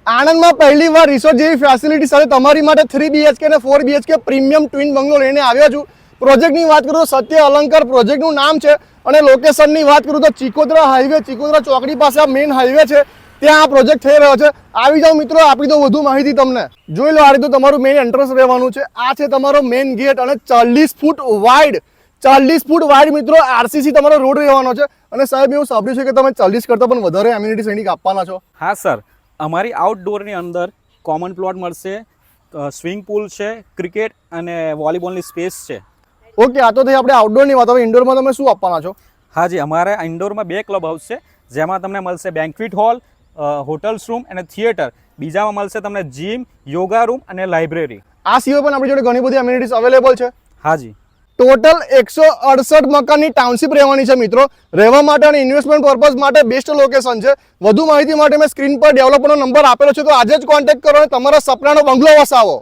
આણંદમાં પહેલી વાર રિસોર્ટ જેવી ફેસિલિટી સાથે તમારી માટે 3 BHK અને 4 BHK પ્રીમિયમ ટ્વિન બંગલો લઈને આવ્યા છું. પ્રોજેક્ટની વાત કરું તો સત્ય અલંકાર પ્રોજેક્ટનું નામ છે અને લોકેશનની વાત કરું તો ચિકોદરા હાઈવે, ચિકોદરા ચોકડી પાસે આ મેઇન હાઈવે છે, ત્યાં આ પ્રોજેક્ટ થઈ રહ્યો છે. આવી જાઓ મિત્રો, આપી દો વધુ માહિતી તમને. જોઈ લો, આ રીતે તમારું મેઇન એન્ટ્રન્સ રહેવાનું છે. આ છે તમારો મેઇન ગેટ અને 40 ફૂટ વાઇડ મિત્રો આરસીસી તમારો રોડ રહેવાનો છે. અને સાહેબ એવું સાંભળ્યું છે કે તમે 40 કરતાં પણ વધારે એમ્યુનિટીઝ અહીં આપવાના છો. હા સર, અમારી આઉટડોરની અંદર કોમન પ્લોટ મળશે, સ્વિમિંગ પુલ છે, ક્રિકેટ અને વોલીબોલની સ્પેસ છે. ઓકે, આ તો થઈ આપણે આઉટડોરની વાત. હવે ઇન્ડોરમાં તમે શું આપવાના છો? હાજી, અમારે ઇન્ડોરમાં 2 ક્લબ હાઉસ છે, જેમાં તમને મળશે બેન્ક્વેટ હોલ, હોટલ્સ રૂમ અને થિયેટર. બીજામાં મળશે તમને જીમ, યોગા રૂમ અને લાઇબ્રેરી. આ સિવાય પણ આપણી જોડે ઘણી બધી એમ્યુનિટીઝ અવેલેબલ છે. હાજી, ટોટલ 168 મકાનની ટાઉનશીપ રહેવાની છે મિત્રો. રહેવા માટે અને ઇન્વેસ્ટમેન્ટ પર્પઝ માટે બેસ્ટ લોકેશન છે. વધુ માહિતી માટે મેં સ્ક્રીન પર ડેવલપરનો નંબર આપેલો છે, તો આજે જ કોન્ટેક્ટ કરો અને તમારા સપનાનો બંગલો વસાવો.